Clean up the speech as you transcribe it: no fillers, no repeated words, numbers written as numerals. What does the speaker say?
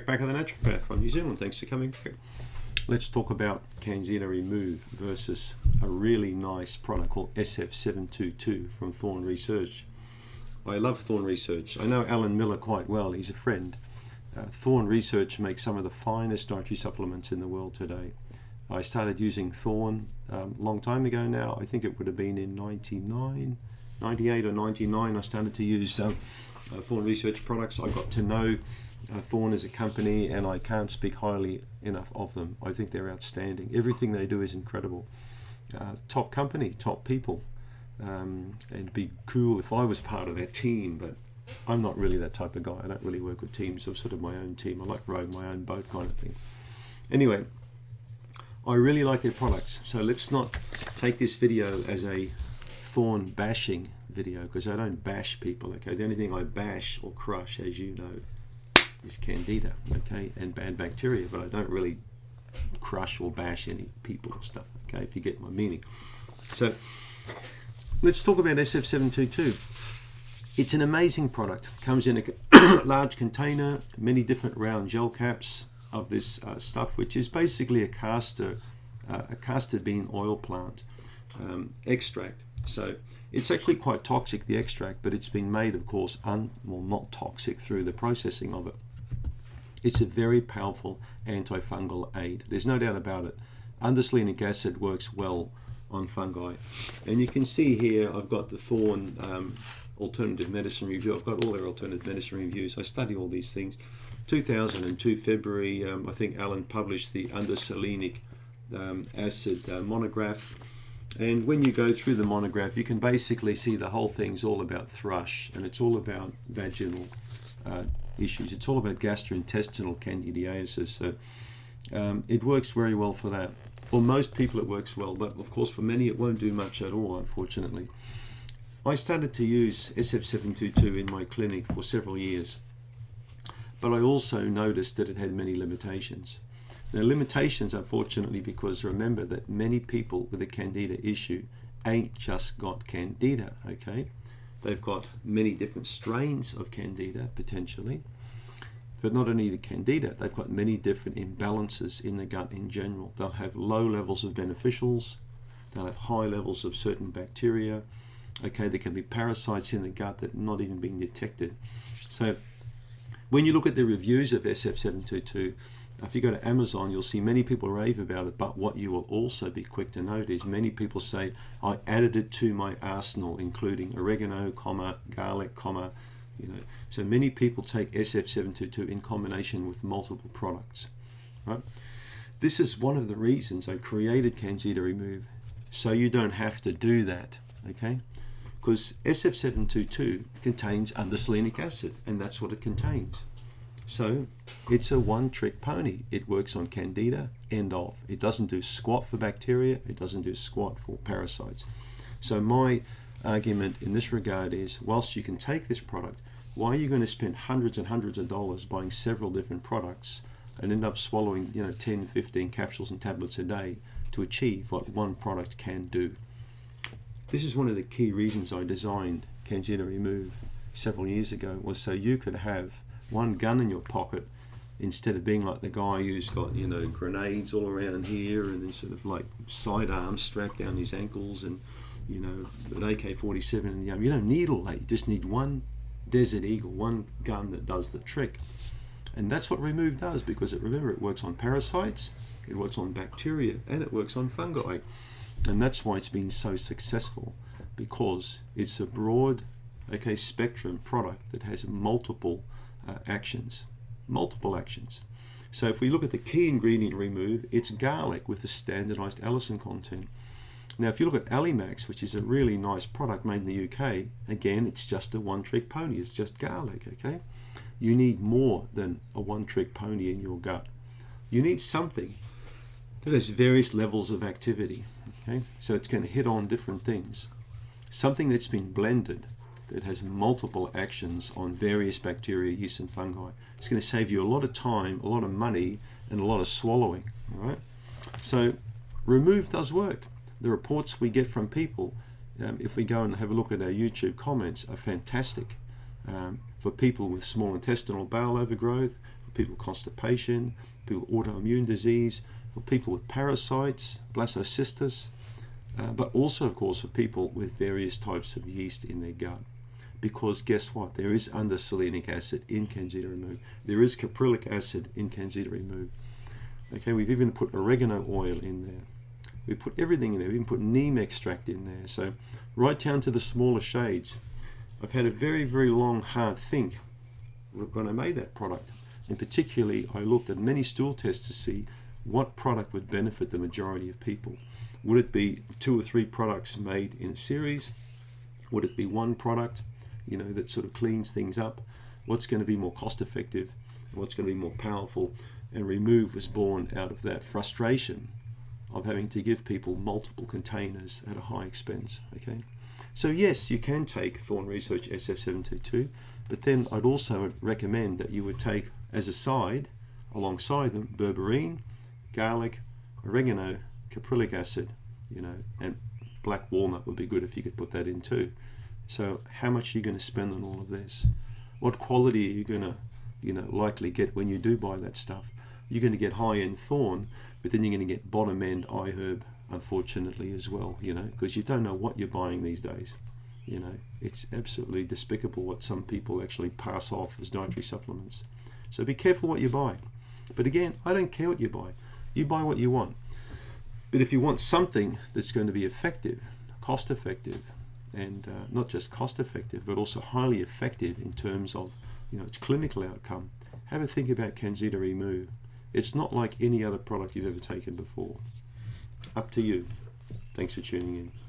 Bakker, the naturopath from New Zealand. Thanks for coming back. Let's talk about CanXida Remove versus a really nice product called SF722 from Thorne Research. I love Thorne Research. I know Alan Miller quite well. He's a friend. Thorne Research makes some of the finest dietary supplements in the world today. I started using Thorne a long time ago now. I think it would have been in 98 or 99. I started to use Thorne Research products. I got to know Thorne as a company, and I can't speak highly enough of them. I think they're outstanding. Everything they do is incredible. Top company, top people. It'd be cool if I was part of that team, but I'm not really that type of guy. I don't really work with teams. I'm sort of my own team. I like rowing my own boat kind of thing. Anyway, I really like their products. So let's not take this video as a Thorne bashing video, because I don't bash people. Okay, the only thing I bash or crush, as you know, is Candida, okay, and bad bacteria, but I don't really crush or bash any people or stuff, okay, if you get my meaning. So let's talk about SF722. It's an amazing product. Comes in a large container, many different round gel caps of this stuff, which is basically a castor bean oil plant extract. So it's actually quite toxic, the extract, but it's been made, of course, not toxic through the processing of it. It's a very powerful antifungal aid. There's no doubt about it. Undeslenic acid works well on fungi. And you can see here, I've got the Thorne Alternative Medicine Review. I've got all their alternative medicine reviews. I study all these things. 2002 February, I think Alan published the undeslenic acid monograph. And when you go through the monograph, you can basically see the whole thing's all about thrush, and it's all about vaginal issues. It's all about gastrointestinal candidiasis. So it works very well for that. For most people it works well, but of course for many it won't do much at all, unfortunately. I started to use SF722 in my clinic for several years, but I also noticed that it had many limitations. Now, limitations, unfortunately, because remember that many people with a candida issue ain't just got candida, okay? They've got many different strains of candida, potentially. But not only the candida, they've got many different imbalances in the gut in general. They'll have low levels of beneficials. They'll have high levels of certain bacteria. Okay, there can be parasites in the gut that are not even being detected. So when you look at the reviews of SF722, if you go to Amazon, you'll see many people rave about it, but what you will also be quick to note is many people say, I added it to my arsenal, including oregano, garlic, So many people take SF722 in combination with multiple products, right? This is one of the reasons I created CanXida Remove, so you don't have to do that, okay? Because SF722 contains undeslenic acid, and that's what it contains. So it's a one-trick pony. It works on candida, end of. It doesn't do squat for bacteria. It doesn't do squat for parasites. So my argument in this regard is, whilst you can take this product, why are you going to spend hundreds and hundreds of dollars buying several different products and end up swallowing 10, 15 capsules and tablets a day to achieve what one product can do? This is one of the key reasons I designed CanXida Remove several years ago, was so you could have one gun in your pocket instead of being like the guy who's got grenades all around here and then sort of like sidearms strapped down his ankles and an AK-47 in the arm. You don't need all that. You just need one Desert Eagle, one gun that does the trick. And that's what Remove does, because remember, it works on parasites, it works on bacteria, and it works on fungi. And that's why it's been so successful, because it's a broad spectrum product that has multiple actions. So if we look at the key ingredient Remove, it's garlic with the standardized allicin content. Now if you look at Alimax, which is a really nice product made in the UK, again, it's just a one-trick pony. It's just garlic, okay? You need more than a one-trick pony in your gut. You need something that has various levels of activity, okay? So it's going to hit on different things. Something that's been blended, that has multiple actions on various bacteria, yeast, and fungi. It's going to save you a lot of time, a lot of money, and a lot of swallowing, all right? So Remove does work. The reports we get from people, if we go and have a look at our YouTube comments, are fantastic. For people with small intestinal bowel overgrowth, for people with constipation, people with autoimmune disease, for people with parasites, blastocystis, but also, of course, for people with various types of yeast in their gut. Because guess what? There is underselenic acid in CanXida Remove. There is caprylic acid in CanXida Remove. Okay, we've even put oregano oil in there. We put everything in there. We even put neem extract in there. So right down to the smaller shades. I've had a very, very long, hard think when I made that product. And particularly, I looked at many stool tests to see what product would benefit the majority of people. Would it be 2 or 3 products made in a series? Would it be one product, you know, that sort of cleans things up? What's going to be more cost effective? And what's going to be more powerful? And Remove was born out of that frustration of having to give people multiple containers at a high expense. Okay, so yes, you can take Thorne Research SF722, but then I'd also recommend that you would take as a side, alongside them, berberine, garlic, oregano, caprylic acid, you know, and black walnut would be good if you could put that in too. So how much are you going to spend on all of this? What quality are you going to, you know, likely get when you do buy that stuff? You're going to get high-end Thorne, but then you're going to get bottom-end iHerb, unfortunately, as well, you know, because you don't know what you're buying these days. You know, it's absolutely despicable what some people actually pass off as dietary supplements. So be careful what you buy. But again, I don't care what you buy. You buy what you want. But if you want something that's going to be effective, cost-effective, and not just cost-effective, but also highly effective in terms of, you know, its clinical outcome, have a think about CanXida Remove. It's not like any other product you've ever taken before. Up to you. Thanks for tuning in.